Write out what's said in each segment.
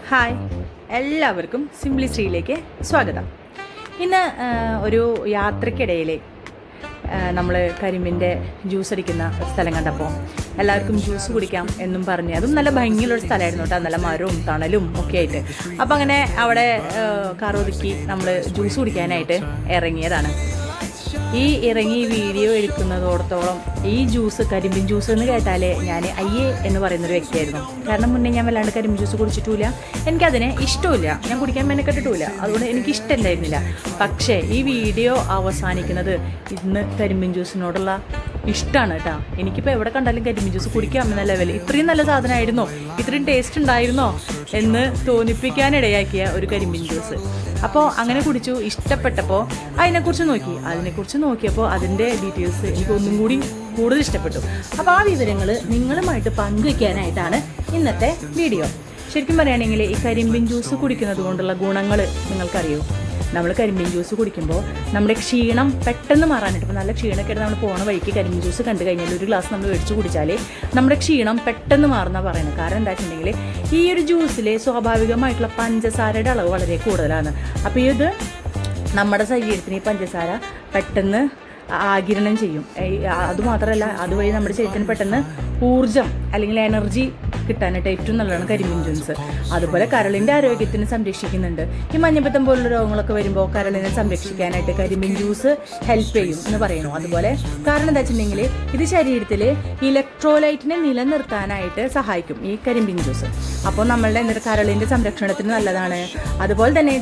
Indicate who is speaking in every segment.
Speaker 1: Hi, എല്ലാവർക്കും simply ശ്രീയിലേക്ക് സ്വാഗതം. ഇന്ന് ഒരു യാത്രയ്ക്കിടയിൽ നമ്മൾ കരിമ്പിൻ്റെ ജ്യൂസ് അടിക്കുന്ന സ്ഥലം കണ്ടപ്പോൾ എല്ലാവർക്കും ജ്യൂസ് കുടിക്കാം എന്നും പറഞ്ഞ്, അതും നല്ല ഭംഗിയുള്ളൊരു സ്ഥലമായിരുന്നു കേട്ടോ, നല്ല മരവും തണലും ഒക്കെ ആയിട്ട്. അപ്പോൾ അങ്ങനെ അവിടെ കാർ ഒതുക്കി നമ്മൾ ജ്യൂസ് കുടിക്കാനായിട്ട് ഇറങ്ങിയതാണ്. ഈ ഇറങ്ങി വീഡിയോ എടുക്കുന്നതോടത്തോളം ഈ ജ്യൂസ്, കരിമ്പിൻ ജ്യൂസ് എന്ന് കേട്ടാലേ ഞാൻ അയ്യേ എന്ന് പറയുന്നൊരു വ്യക്തിയായിരുന്നു. കാരണം മുന്നേ ഞാൻ വല്ലാണ്ട് കരിമ്പ് ജ്യൂസ് കുടിച്ചിട്ടില്ല, എനിക്കതിനെ ഇഷ്ടമില്ല, ഞാൻ കുടിക്കാൻ മെനക്കെട്ടിട്ടില്ല, അതുകൊണ്ട് എനിക്ക് ഇഷ്ടമില്ലായിരുന്നില്ല. പക്ഷേ ഈ വീഡിയോ അവസാനിക്കുന്നത് ഇന്ന് കരിമ്പിൻ ജ്യൂസിനോടുള്ള ഇഷ്ടമാണ് കേട്ടോ. എനിക്കിപ്പോൾ എവിടെ കണ്ടാലും കരിമ്പിൻ ജ്യൂസ് കുടിക്കാം എന്ന ലെവലിൽ ഇത്രയും നല്ല സാധനമായിരുന്നോ, ഇത്രയും ടേസ്റ്റ് ഉണ്ടായിരുന്നോ എന്ന് തോന്നിപ്പിക്കാനിടയാക്കിയ ഒരു കരിമ്പിൻ ജ്യൂസ്. അപ്പോൾ അങ്ങനെ കുടിച്ചു, ഇഷ്ടപ്പെട്ടപ്പോൾ അതിനെക്കുറിച്ച് നോക്കിയപ്പോൾ അതിൻ്റെ ഡീറ്റെയിൽസ് എനിക്ക് ഒന്നും കൂടി കൂടുതൽ ഇഷ്ടപ്പെട്ടു. അപ്പോൾ ആ വിവരങ്ങൾ നിങ്ങളുമായിട്ട് പങ്കുവയ്ക്കാനായിട്ടാണ് ഇന്നത്തെ വീഡിയോ. ശരിക്കും പറയുകയാണെങ്കിൽ ഈ കരിമ്പിൻ ജ്യൂസ് കുടിക്കുന്നത് കൊണ്ടുള്ള ഗുണങ്ങൾ നിങ്ങൾക്കറിയോ? നമ്മൾ കരിമ്പിൻ ജ്യൂസ് കുടിക്കുമ്പോൾ നമ്മുടെ ക്ഷീണം പെട്ടെന്ന് മാറാനായിട്ട്, ഇപ്പോൾ നല്ല ക്ഷീണമൊക്കെ നമ്മൾ പോണ വഴിക്ക് കരിമ്പിൻ ജ്യൂസ് കണ്ടു കഴിഞ്ഞാൽ ഒരു ഗ്ലാസ് നമ്മൾ മേടിച്ച് കുടിച്ചാൽ നമ്മുടെ ക്ഷീണം പെട്ടെന്ന് മാറുന്നതാണ് പറയുന്നത്. കാരണം എന്താ വെച്ചിട്ടുണ്ടെങ്കിൽ ഈ ഒരു ജ്യൂസിൽ സ്വാഭാവികമായിട്ടുള്ള പഞ്ചസാരയുടെ അളവ് വളരെ കൂടുതലാണ്. അപ്പോൾ ഇത് നമ്മുടെ ശരീരത്തിന് ഈ പഞ്ചസാര പെട്ടെന്ന് ആഗിരണം ചെയ്യും. അതുമാത്രമല്ല, അതുവഴി നമ്മുടെ ശരീരത്തിന് പെട്ടെന്ന് ഊർജം അല്ലെങ്കിൽ എനർജി കിട്ടാനായിട്ട് ഏറ്റവും നല്ലതാണ് കരിമ്പിൻ ജ്യൂസ്. അതുപോലെ കരളിൻ്റെ ആരോഗ്യത്തിന് സംരക്ഷിക്കുന്നുണ്ട്. ഈ മഞ്ഞപ്പിത്തം പോലുള്ള രോഗങ്ങളൊക്കെ വരുമ്പോൾ കരളിനെ സംരക്ഷിക്കാനായിട്ട് കരിമ്പിൻ ജ്യൂസ് ഹെൽപ്പ് ചെയ്യും എന്ന് പറയുന്നു. അതുപോലെ കാരണം എന്താ വെച്ചിട്ടുണ്ടെങ്കിൽ ഇത് ശരീരത്തിൽ ഇലക്ട്രോലൈറ്റിനെ നിലനിർത്താനായിട്ട് സഹായിക്കും ഈ കരിമ്പിൻ ജ്യൂസ്. അപ്പോൾ നമ്മളുടെ കരളിൻ്റെ സംരക്ഷണത്തിന് നല്ലതാണ്. അതുപോലെ തന്നെ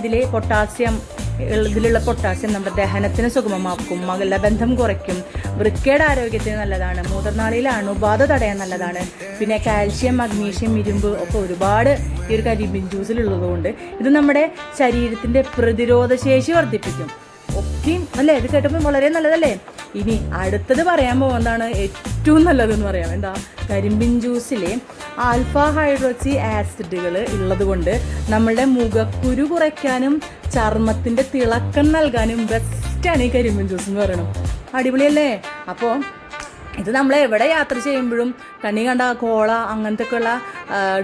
Speaker 1: ഇതിലുള്ള പൊട്ടാസ്യം നമ്മുടെ ദഹനത്തിന് സുഗമമാക്കും, മലബന്ധം കുറയ്ക്കും, വൃക്കയുടെ ആരോഗ്യത്തിന് നല്ലതാണ്, മൂത്രനാളിയിലെ അണുബാധ തടയാൻ നല്ലതാണ്. പിന്നെ കാൽഷ്യം, മഗ്നീഷ്യം, ഇരുമ്പ് ഒക്കെ ഒരുപാട് ഈ ഒരു കരിമ്പിൻ ജ്യൂസിലുള്ളതുകൊണ്ട് ഇത് നമ്മുടെ ശരീരത്തിൻ്റെ പ്രതിരോധശേഷി വർദ്ധിപ്പിക്കും. ഒക്കെയും അല്ലേ, ഇത് കേട്ടപ്പോൾ വളരെ നല്ലതല്ലേ. ഇനി അടുത്തത് പറയാൻ പോകുന്നതാണ് ഏറ്റവും നല്ലതെന്ന് പറയാം. എന്താ? കരിമ്പിൻ ജ്യൂസിൽ ആൽഫ ഹൈഡ്രോക്സി ആസിഡുകൾ ഉള്ളത് കൊണ്ട് നമ്മളുടെ മുഖക്കുരു കുറയ്ക്കാനും ചർമ്മത്തിൻ്റെ തിളക്കം നൽകാനും ബെസ്റ്റാണ് ഈ കരിമ്പിൻ ജ്യൂസ് എന്ന് പറയണം. അടിപൊളിയല്ലേ? അപ്പോൾ ഇത് നമ്മൾ എവിടെ യാത്ര ചെയ്യുമ്പോഴും കണ്ണി കണ്ട കോള അങ്ങനത്തെ ഒക്കെയുള്ള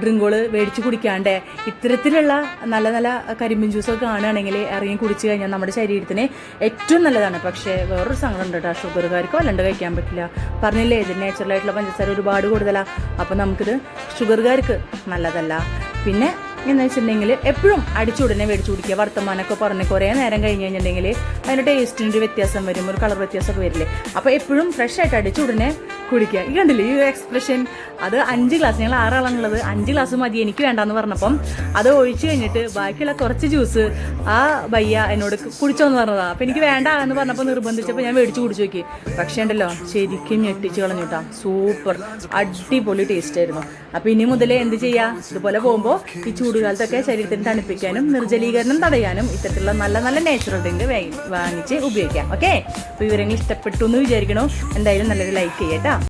Speaker 1: ഡ്രിങ്കുകൾ മേടിച്ച് കുടിക്കാണ്ട് ഇത്തരത്തിലുള്ള നല്ല നല്ല കരിമ്പിൻ ജ്യൂസൊക്കെ കാണുകയാണെങ്കിൽ ഇറങ്ങി കുടിച്ചു കഴിഞ്ഞാൽ നമ്മുടെ ശരീരത്തിന് ഏറ്റവും നല്ലതാണ്. പക്ഷേ വേറൊരു സങ്കടം ഉണ്ട് കേട്ടോ, ഷുഗറുകാർക്ക് വല്ലാണ്ട് കഴിക്കാൻ പറ്റില്ല. പറഞ്ഞില്ലേ, ഇത് നാച്ചുറലായിട്ടുള്ള പഞ്ചസാര ഒരുപാട് കൂടുതലാണ്. അപ്പോൾ നമുക്കിത് ഷുഗറുകാർക്ക് നല്ലതല്ല. പിന്നെ എന്ന് വെച്ചിട്ടുണ്ടെങ്കിൽ എപ്പോഴും അടിച്ചുടനെ മേടിച്ച് കുടിക്കുക. വർത്തമാനമൊക്കെ പറഞ്ഞ് കുറേ നേരം കഴിഞ്ഞ് കഴിഞ്ഞിട്ടുണ്ടെങ്കിൽ അതിൻ്റെ ടേസ്റ്റിൻ്റെ വ്യത്യാസം വരും, ഒരു കളർ വ്യത്യാസമൊക്കെ വരില്ലേ. അപ്പോൾ എപ്പോഴും ഫ്രഷ് ആയിട്ട് അടിച്ചുടനെ കുടിക്കുക. ഈ കണ്ടില്ലേ ഈ എക്സ്പ്രഷൻ? അത് 5 ഗ്ലാസ്, ഞങ്ങൾ 6 ആളാണുള്ളത്, 5 ഗ്ലാസ് മതി എനിക്ക് വേണ്ടാന്ന് പറഞ്ഞപ്പം അത് ഒഴിച്ച് കഴിഞ്ഞിട്ട് ബാക്കിയുള്ള കുറച്ച് ജ്യൂസ് ആ ഭയ്യ എന്നോട് കുടിച്ചോന്ന് പറഞ്ഞതാണ്. അപ്പോൾ എനിക്ക് വേണ്ട എന്ന് പറഞ്ഞപ്പോൾ നിർബന്ധിച്ചപ്പോൾ ഞാൻ മേടിച്ച് കുടിച്ചു നോക്കി. പക്ഷേ ഉണ്ടല്ലോ, ശരിക്കും ഞെട്ടിച്ച് കളഞ്ഞിട്ടാ. സൂപ്പർ അടിപൊളി ടേസ്റ്റ് ആയിരുന്നു. അപ്പോൾ ഇനി മുതൽ എന്ത് ചെയ്യുക, ഇതുപോലെ പോകുമ്പോൾ ഈ ചൂടുകാലത്തൊക്കെ ശരീരത്തിന് തണുപ്പിക്കാനും നിർജ്ജലീകരണം തടയാനും ഇത്തരത്തിലുള്ള നല്ല നല്ല നാച്ചുറൽ ഡ്രിങ്ക് വാങ്ങിച്ച് ഉപയോഗിക്കാം. ഓക്കെ, അപ്പോൾ വിവരങ്ങൾ ഇഷ്ടപ്പെട്ടു എന്ന് വിചാരിക്കണോ? എന്തായാലും നല്ലൊരു ലൈക്ക് ചെയ്യട്ടോ.